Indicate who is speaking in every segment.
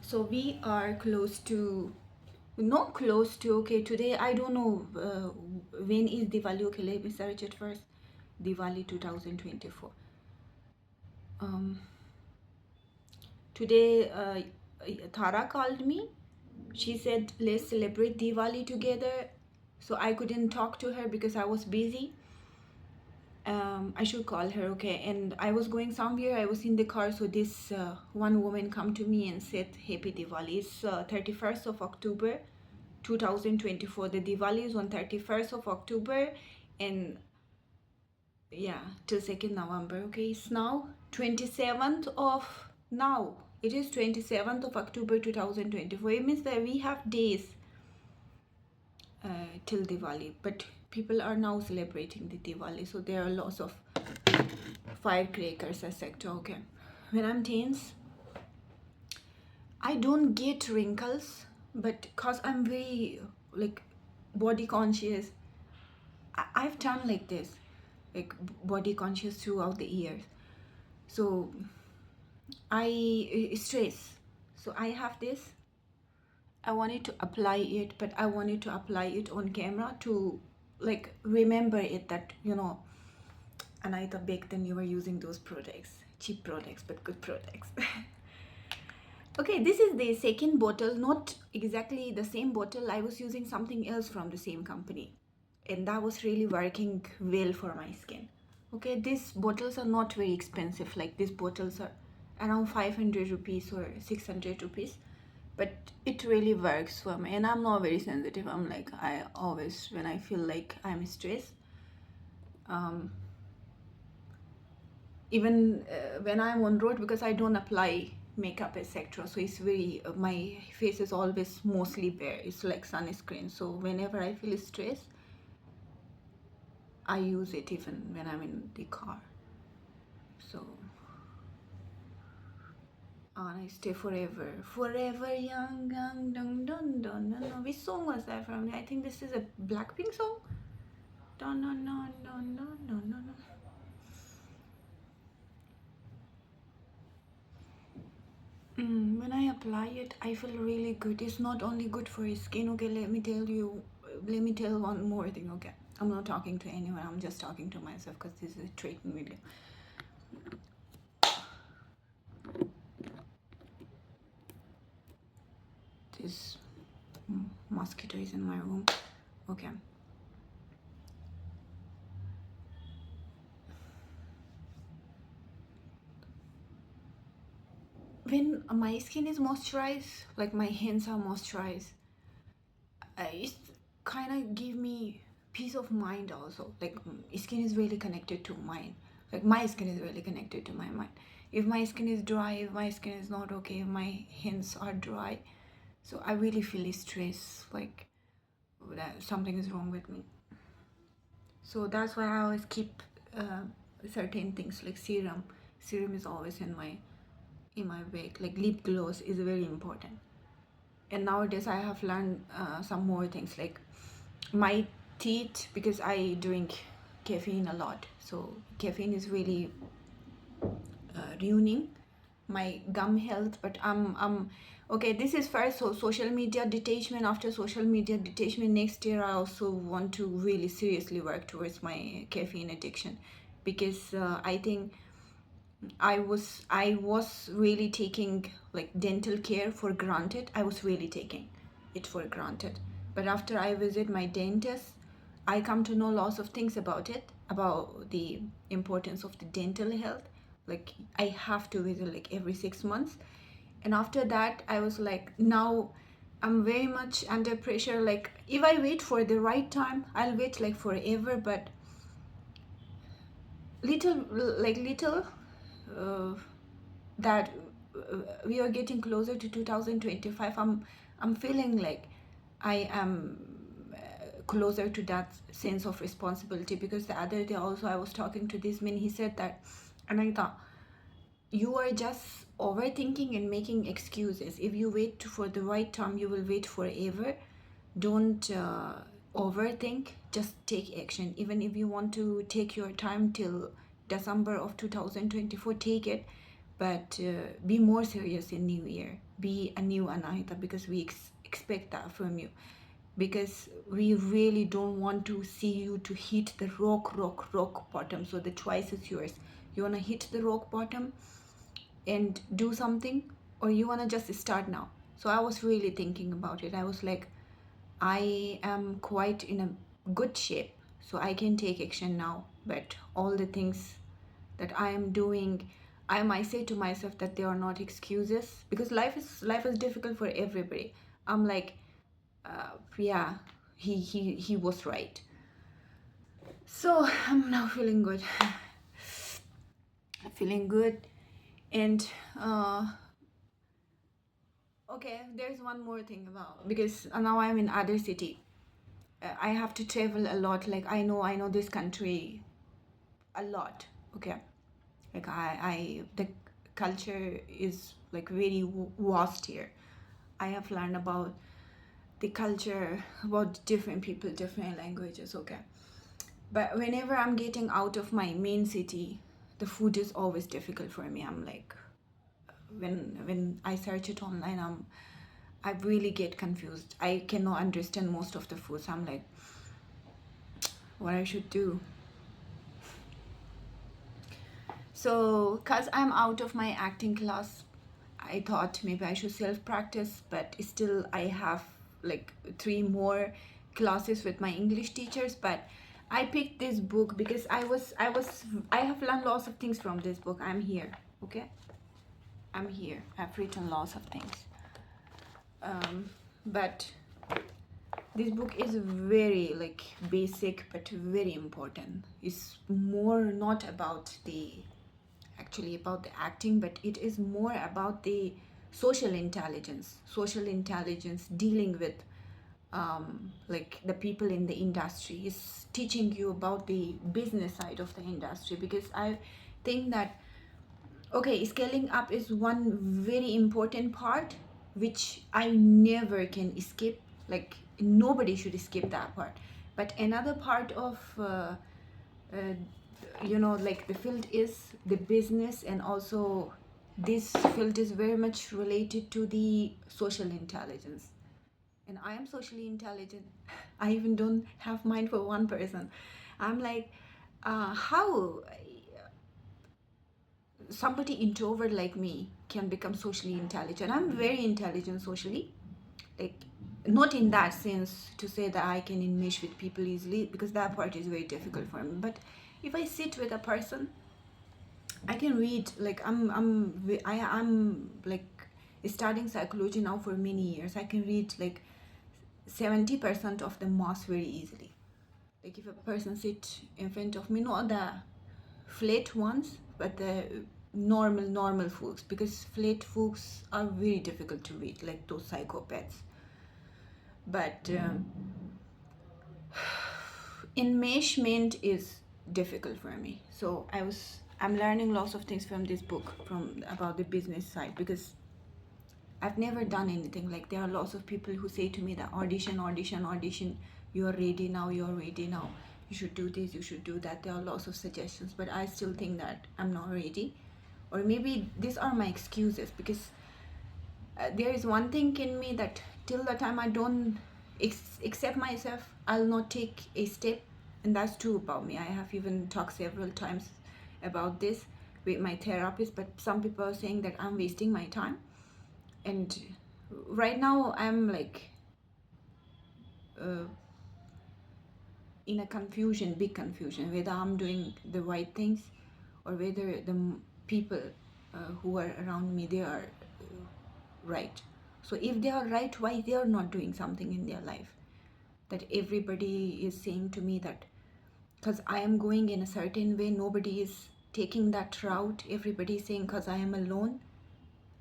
Speaker 1: So we are close to, not close to, okay, today I don't know when is Diwali. Okay, let me search it first. Diwali 2024. Um, today Thara called me. She said let's celebrate Diwali together. So I couldn't talk to her because I was busy. I should call her, okay. And I was going somewhere. I was in the car, so this one woman come to me and said, "Happy Diwali." It's 31st of October, 2024. The Diwali is on 31st of October, and yeah, till 2nd November. Okay, it's now 27th of now. It is 27th of October 2024. It means that we have days till Diwali, but people are now celebrating the Diwali, so there are lots of firecrackers, etc. Okay, when I'm tense, I don't get wrinkles, but cause I'm very like body conscious, I've done like this, like body conscious throughout the years. So I stress. So I have this. I wanted to apply it, but I wanted to apply it on camera to like remember it that Anita, back then you were using those products, cheap products, but good products. Okay, this is the second bottle, not exactly the same bottle. I was using something else from the same company, and that was really working well for my skin. Okay, these bottles are not very expensive. Like these bottles are around 500 rupees or 600 rupees, but it really works for me. And I'm not very sensitive. I'm like, I always, when I feel like I'm stressed, um, even when I'm on road, because I don't apply makeup etc, so it's very my face is always mostly bare. It's like sunscreen. So whenever I feel stressed, I use it even when I'm in the car. So and I stay forever, forever young, young, dun dun dun dun dun. Which song was that from? I think this is a Blackpink song. Dun dun dun dun dun dun dun. When I apply it, I feel really good. It's not only good for your skin, okay? Let me tell one more thing, okay? I'm not talking to anyone, I'm just talking to myself because this is a training video. This mosquito is in my room, okay? When my skin is moisturized, like my hands are moisturized, it kind of give me peace of mind also. Like skin is really connected to mind. Like my skin is really connected to my mind. If my skin is dry, if my skin is not okay, if my hands are dry, so I really feel stress, like that something is wrong with me. So that's why I always keep certain things like serum. Serum is always in my bag. Like lip gloss is very important. And nowadays I have learned some more things, like my teeth, because I drink caffeine a lot, so caffeine is really ruining my gum health. But I'm okay. This is first, so social media detachment. After social media detachment, next year I also want to really seriously work towards my caffeine addiction, because I think I was really taking like dental care for granted. I was really taking it for granted. But after I visit my dentist, I come to know lots of things about it, about the importance of the dental health. Like I have to visit like every 6 months. And after that, I was like, now I'm very much under pressure. Like if I wait for the right time, I'll wait like forever. But little uh, that we are getting closer to 2025. I'm feeling like I am closer to that sense of responsibility, because the other day also I was talking to this man. He said that, Anita, you are just overthinking and making excuses. If you wait for the right time, you will wait forever. Don't overthink, just take action. Even if you want to take your time till December of 2024, take it. but be more serious in New Year. Be a new Anahita, because we expect that from you. Because we really don't want to see you to hit the rock bottom. So the choice is yours. You want to hit the rock bottom and do something, or you want to just start now. So I was really thinking about it. I was like, I am quite in a good shape, so I can take action now. But all the things that I am doing, I might say to myself that they are not excuses, because life is difficult for everybody. I'm like, yeah, he was right. So I'm now feeling good. Feeling good, and okay, there's one more thing about, because now I'm in other city. I have to travel a lot. Like I know this country a lot. Okay, like the culture is like very vast here. I have learned about the culture, about different people, different languages. Okay, but whenever I'm getting out of my main city, the food is always difficult for me. I'm like, when I search it online, I really get confused. I cannot understand most of the foods. I'm like, what I should do. So, cause I'm out of my acting class, I thought maybe I should self practice, but still I have like 3 more classes with my English teachers. But I picked this book because I have learned lots of things from this book. I'm here, okay? I'm here. I've written lots of things. But this book is very like basic but very important. It's more not about the actually about the acting, but it is more about the social intelligence, dealing with like the people in the industry. Is teaching you about the business side of the industry, because I think that okay, scaling up is one very important part which I never can escape. Like nobody should escape that part. But another part of uh, like the field is the business, and also this field is very much related to the social intelligence. And I am socially intelligent. I even don't have mind for one person. I'm like, how somebody introvert like me can become socially intelligent? I'm very intelligent socially, like not in that sense to say that I can enmesh with people easily, because that part is very difficult for me. But if I sit with a person, I can read. Like I'm like studying psychology now for many years. I can read like 70% of the mass very easily. Like if a person sit in front of me, not the flat ones, but the normal folks, because flat folks are very difficult to read, like those psychopaths. But enmeshment is difficult for me. So I'm learning lots of things from this book, from about the business side, because I've never done anything. Like there are lots of people who say to me that audition, you are ready now, you should do this, you should do that. There are lots of suggestions, but I still think that I'm not ready. Or maybe these are my excuses, because there is one thing in me that till the time I don't accept myself, I'll not take a step. And that's true about me. I have even talked several times about this with my therapist, but some people are saying that I'm wasting my time. And right now I'm like uh, in a confusion, big confusion, whether I'm doing the right things, or whether the people who are around me, they are right. So if they are right, why they are not doing something in their life? That everybody is saying to me that because I am going in a certain way, nobody is taking that route. Everybody is saying because I am alone,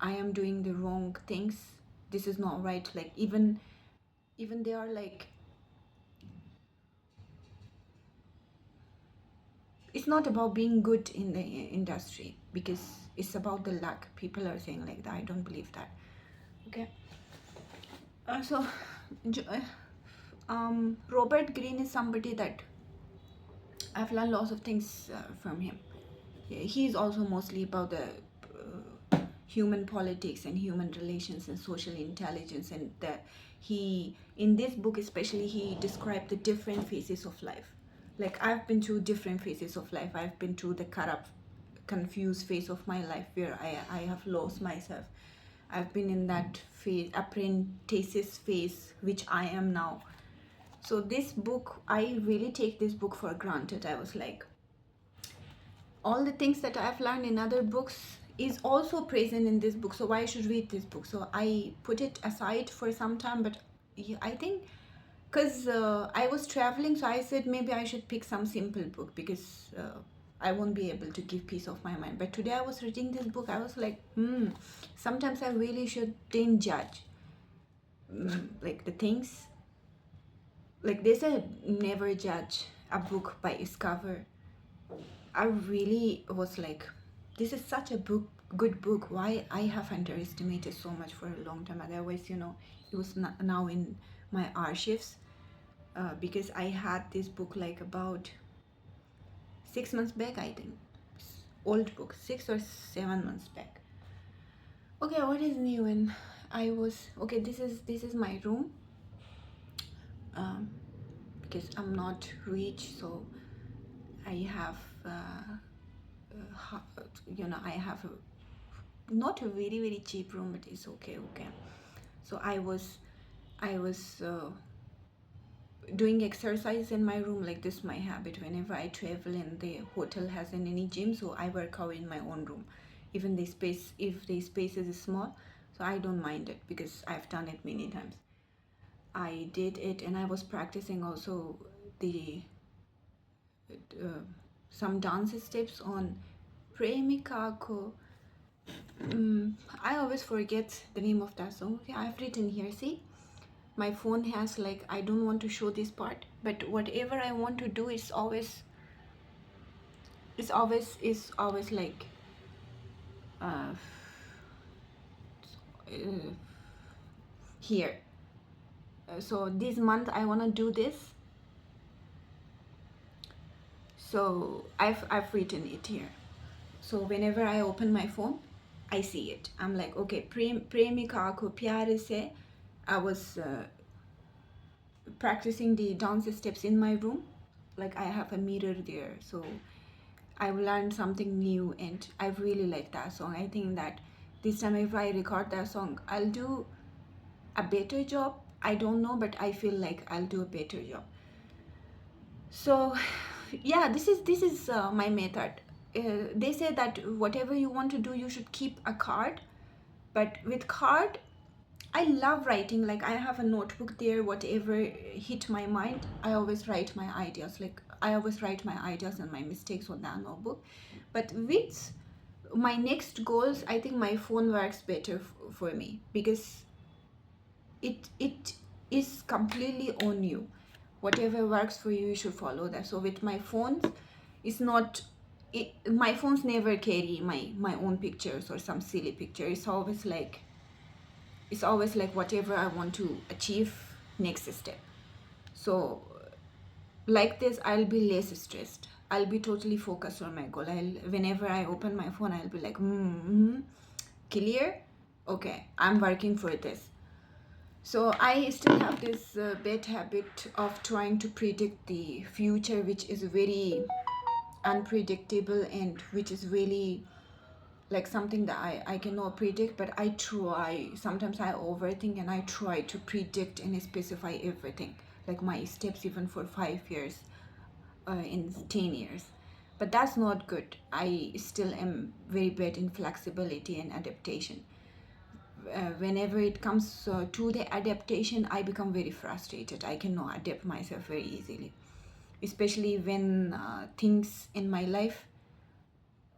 Speaker 1: I am doing the wrong things. This is not right. Like even they are like, it's not about being good in the industry, because it's about the luck. People are saying like that. I don't believe that. Okay. So Robert Greene is somebody that I've learned lots of things from him. Yeah, he's also mostly about the human politics and human relations and social intelligence. And that he, in this book especially, he described the different phases of life. Like, I've been through different phases of life. I've been through the corrupt, confused phase of my life where I have lost myself. I've been in that phase, apprentices phase, which I am now. So this book, I really take this book for granted. I was like, all the things that I've learned in other books is also present in this book, so why I should read this book? So I put it aside for some time, but yeah, I think because I was traveling, so I said maybe I should pick some simple book because I won't be able to give peace of my mind. But today I was reading this book, I was like, sometimes I really shouldn't judge like the things. Like they said, never judge a book by its cover. I really was like, this is such a good book. Why I have underestimated so much for a long time. Otherwise, it was now in my archives because I had this book like about 6 months back, I think. Old book, 6 or 7 months back. Okay, what is new? And I was okay. This is my room. Because I'm not rich, so I have. I have not a very very cheap room, but it's okay. So I was doing exercise in my room. Like, this my habit. Whenever I travel and the hotel hasn't any gym, so I work out in my own room, even the space, if the space is small. So I don't mind it because I've done it many times. I did it, and I was practicing also the uh, some dance steps on premika. I always forget the name of that song. Okay, I've written here. See, my phone has, like, I don't want to show this part, but whatever I want to do is always like uh, uh, here. So this month I want to do this. So I've written it here. So whenever I open my phone, I see it. I'm like, okay, premika ko pyar se. I was practicing the dance steps in my room. Like, I have a mirror there, so I've learned something new, and I really like that song. I think that this time if I record that song, I'll do a better job. I don't know, but I feel like I'll do a better job. So yeah, this is my method. They say that whatever you want to do, you should keep a card. But with card, I love writing. Like, I have a notebook there. Whatever hit my mind, I always write my ideas. Like, I always write my ideas and my mistakes on that notebook. But with my next goals, I think my phone works better for me because it is completely on you. Whatever works for you, you should follow that. So with my phones, it's not my phones never carry my own pictures or some silly picture. It's always like whatever I want to achieve, next step. So like this, I'll be less stressed. I'll be totally focused on my goal. Whenever I open my phone, I'll be like, clear. Okay, I'm working for this. So I still have this bad habit of trying to predict the future, which is very unpredictable and which is really like something that I cannot predict. But I try. Sometimes I overthink and I try to predict and specify everything, like my steps even for 5 years, in 10 years. But that's not good. I still am very bad in flexibility and adaptation. Whenever it comes to the adaptation, I become very frustrated. I cannot adapt myself very easily, especially when things in my life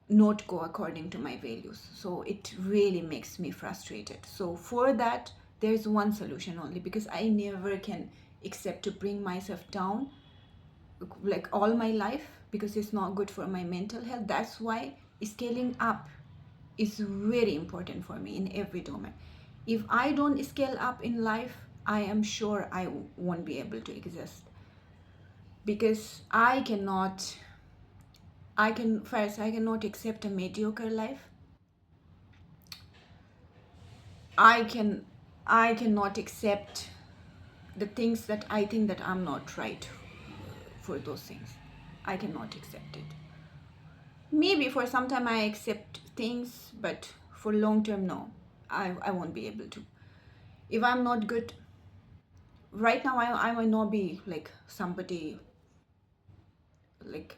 Speaker 1: not go according to my values. So it really makes me frustrated. So for that, there's one solution only, because I never can accept to bring myself down like all my life, because it's not good for my mental health. That's why scaling up is very important for me in every domain. If I don't scale up in life, I am sure I won't be able to exist, because I cannot accept a mediocre life. I can I cannot accept the things that I think that I'm not right for those things. I cannot accept it. Maybe for some time I accept things, but for long term, no. I won't be able to. If I'm not good right now, I might not be like somebody like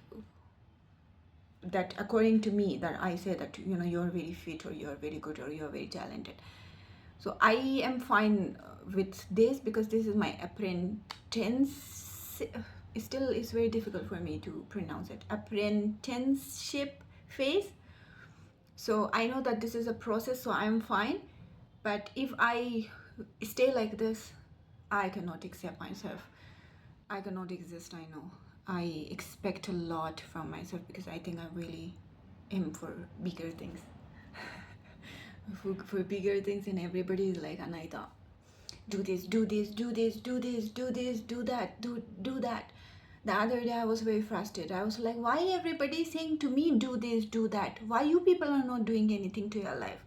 Speaker 1: that according to me, that I say that you're very fit or you're very good or you're very talented. So I am fine with this because this is my apprentice. Still, it's very difficult for me to pronounce it. Apprenticeship phase. So I know that this is a process, so I'm fine. But if I stay like this, I cannot accept myself. I cannot exist, I know. I expect a lot from myself because I think I really am for bigger things. For bigger things, and everybody is like, Anaita, do this, do this, do this, do this, do this, do that, do that. The other day I was very frustrated. I was like, why everybody is saying to me, do this, do that? Why you people are not doing anything to your life?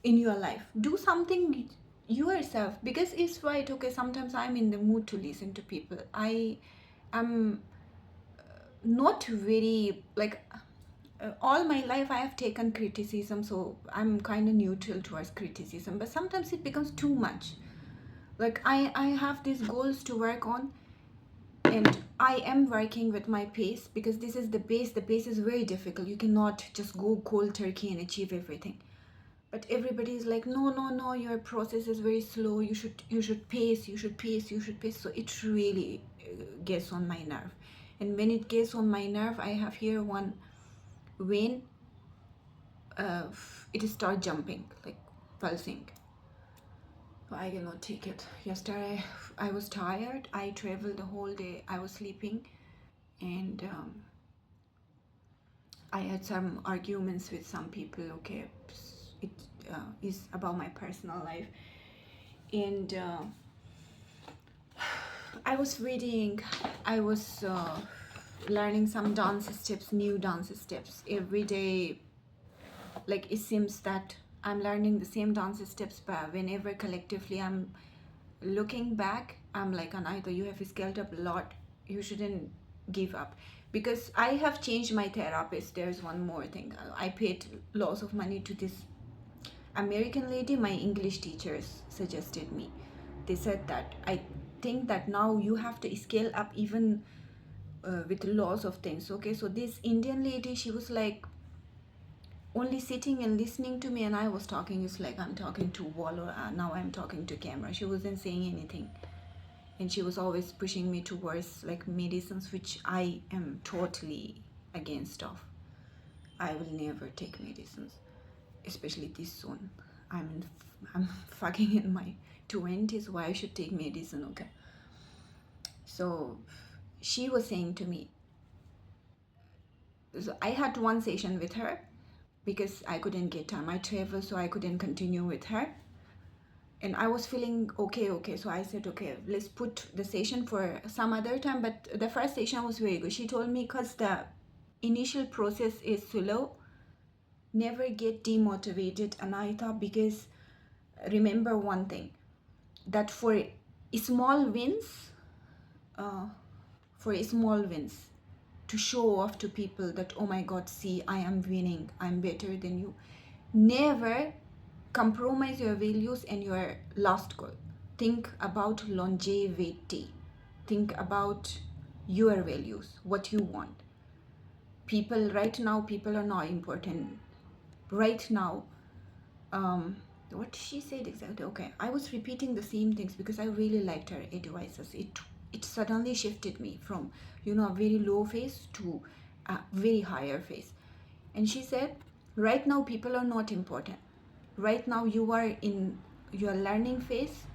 Speaker 1: In your life, do something yourself, because it's right. Okay, sometimes I'm in the mood to listen to people. I am not very like all my life I have taken criticism, so I'm kind of neutral towards criticism, but sometimes it becomes too much. Like I have these goals to work on, and I am working with my pace because this is the pace is very difficult. You cannot just go cold turkey and achieve everything. But everybody is like, no, no, no, your process is very slow. You should pace, you should pace, you should pace. So it really gets on my nerve. And when it gets on my nerve, I have here one vein, uh, it start jumping, like pulsing. So I cannot take it. Yesterday I was tired. I traveled the whole day. I was sleeping, and I had some arguments with some people. Okay, it is about my personal life, and I was reading. I was learning some dance steps, new dance steps every day. Like it seems that I'm learning the same dance steps, but whenever collectively I'm looking back, I'm like, Anaita, you have scaled up a lot. You shouldn't give up. Because I have changed my therapist. There's one more thing. I paid lots of money to this American lady. My English teachers suggested me. They said that I think that now you have to scale up even with lots of things. Okay, so this Indian lady, she was like only sitting and listening to me, and I was talking. It's like I'm talking to wall, or now I'm talking to camera. She wasn't saying anything, and she was always pushing me towards like medicines, which I am totally against of. I will never take medicines, especially this soon. I'm fucking in my 20s. Why I should take medicine? Okay. So she was saying to me, so I had one session with her because I couldn't get time. I traveled, so I couldn't continue with her. And I was feeling okay. So I said, okay, let's put the session for some other time. But the first session was very good. She told me, because the initial process is slow, never get demotivated. And I thought, because remember one thing, that for small wins, uh, to show off to people that, oh my God, see, I am winning, I'm better than you. Never compromise your values and your last goal. Think about longevity. Think about your values, what you want. Right now, people are not important. Right now, what she said exactly? Okay, I was repeating the same things because I really liked her advices. It suddenly shifted me from a very low phase to a very higher phase. And she said, right now people are not important. Right now you are in your learning phase.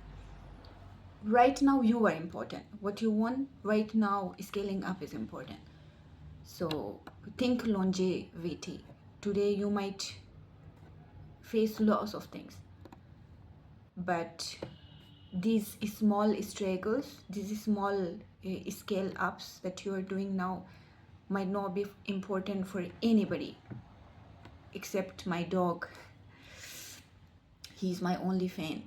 Speaker 1: Right now you are important. What you want right now, scaling up is important. So think longevity. Today you might face lots of things, but these small struggles, these small scale ups that you are doing now might not be important for anybody except my dog. He's my only fan.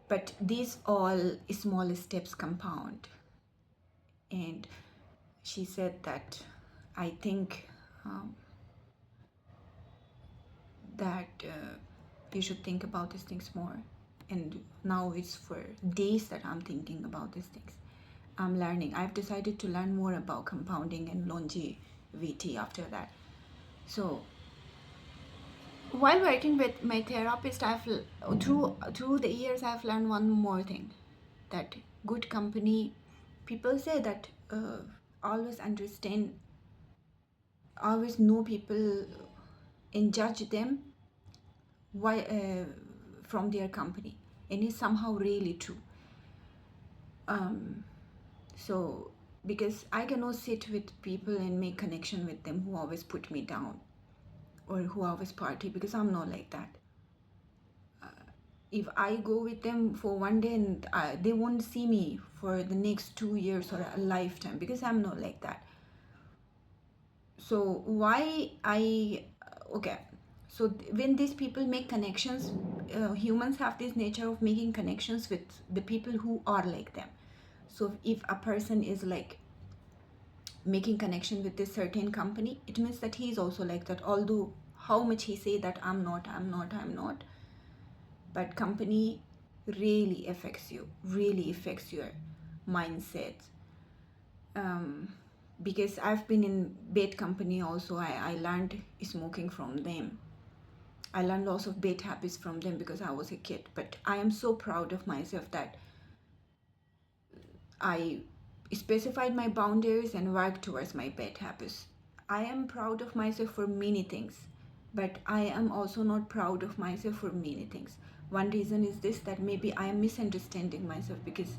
Speaker 1: But these all small steps compound. And she said that I think that you should think about these things more. And now it's for days that I'm thinking about these things. I'm learning. I've decided to learn more about compounding and longevity after that. So while working with my therapist, through the years I've learned one more thing, that good company, people say that always understand, always know people and judge them why from their company, and it's somehow really true. So because I cannot sit with people and make connection with them who always put me down or who always party, because I'm not like that. If I go with them for one day and they won't see me for the next 2 years or a lifetime, because I'm not like that. So why I okay, so when these people make connections, humans have this nature of making connections with the people who are like them. So if a person is like making connection with this certain company, it means that he is also like that, although how much he say that I'm not. But company really affects your mindset. Because I've been in bad company also. I learned smoking from them. I learned lots of bad habits from them because I was a kid. But I am so proud of myself that I specified my boundaries and worked towards my bad habits. I am proud of myself for many things, but I am also not proud of myself for many things. One reason is this, that maybe I am misunderstanding myself because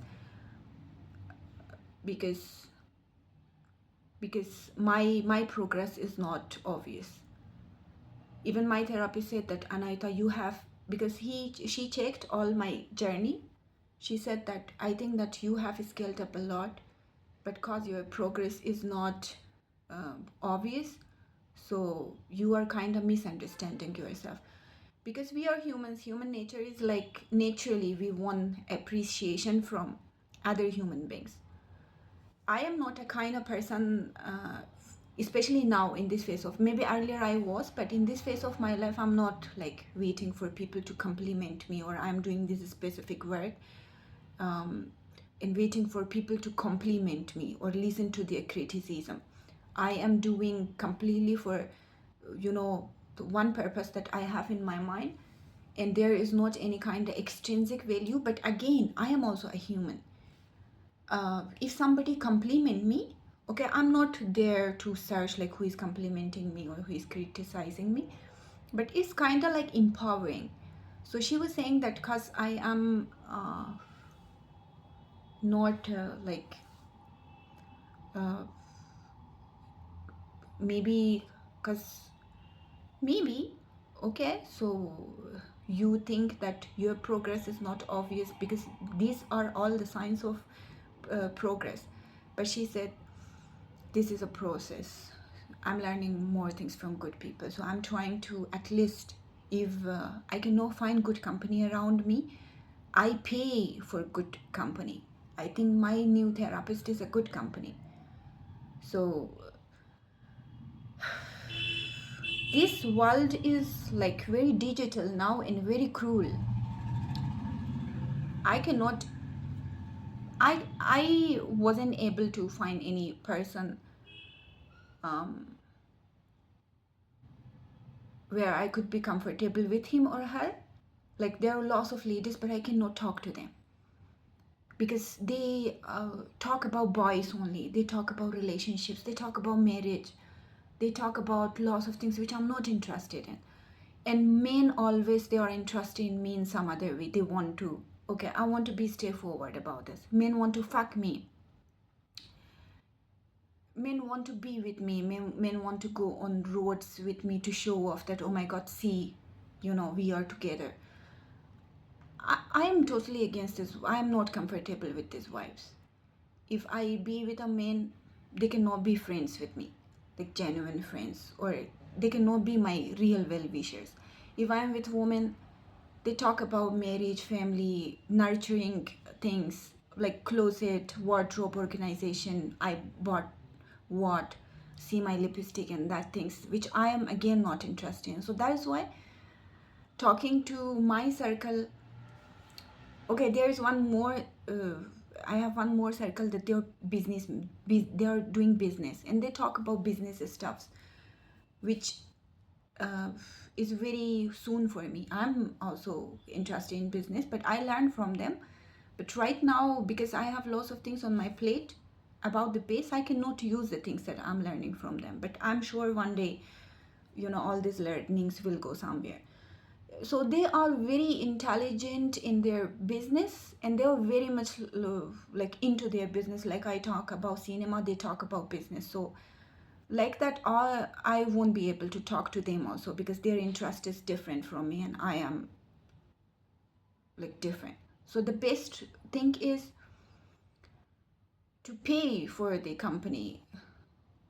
Speaker 1: because my progress is not obvious. Even my therapist said that, Anaita, you have, because she checked all my journey. She said that I think that you have scaled up a lot, but cause your progress is not obvious, so you are kind of misunderstanding yourself. Because we are humans, human nature is like, naturally we want appreciation from other human beings. I am not a kind of person, especially now in this phase of, maybe earlier I was, but in this phase of my life, I'm not like waiting for people to compliment me, or I'm doing this specific work and waiting for people to compliment me or listen to their criticism. I am doing completely for, the one purpose that I have in my mind, and there is not any kind of extrinsic value. But again, I am also a human. If somebody compliment me, okay, I'm not there to search like who is complimenting me or who is criticizing me, but it's kind of like empowering. So she was saying that because I am not like maybe because maybe, okay, so you think that your progress is not obvious because these are all the signs of progress. But she said this is a process. I'm learning more things from good people, so I'm trying to, at least if I cannot find good company around me, I pay for good company. I think my new therapist is a good company. So this world is like very digital now and very cruel. I cannot, I wasn't able to find any person where I could be comfortable with him or her. Like, there are lots of ladies, but I cannot talk to them because they talk about boys only. They talk about relationships. They talk about marriage. They talk about lots of things which I'm not interested in. And men always, they are interested in me in some other way. They want to, okay, I want to be straightforward about this. Men want to fuck me. Men want to be with me. Men want to go on roads with me to show off that, oh my God, see, we are together. I am totally against this. I am not comfortable with these vibes. If I be with a man, they cannot be friends with me, like genuine friends, or they cannot be my real well-wishers. If I am with women, they talk about marriage, family, nurturing things like closet, wardrobe organization. I bought what, see my lipstick and that things, which I am again not interested in. So that is why talking to my circle. Okay, there is one more. I have one more circle that they're business. They are doing business and they talk about business stuffs, which uh, is very soon for me. I'm also interested in business, but I learn from them. But right now, because I have lots of things on my plate about the pace, I cannot use the things that I'm learning from them. But I'm sure one day, all these learnings will go somewhere. So they are very intelligent in their business and they are very much like into their business. Like I talk about cinema, they talk about business. So like that, I won't be able to talk to them also because their interest is different from me and I am like different. So the best thing is to pay for the company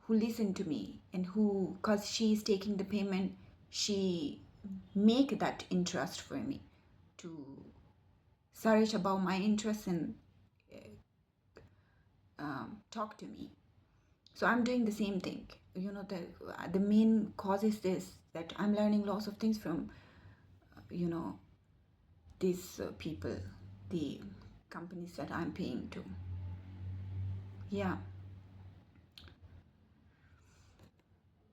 Speaker 1: who listen to me and who, because she is taking the payment, she make that interest for me to search about my interests and talk to me. So I'm doing the same thing. The main cause is this, that I'm learning lots of things from you know these people, the companies that I'm paying to. Yeah.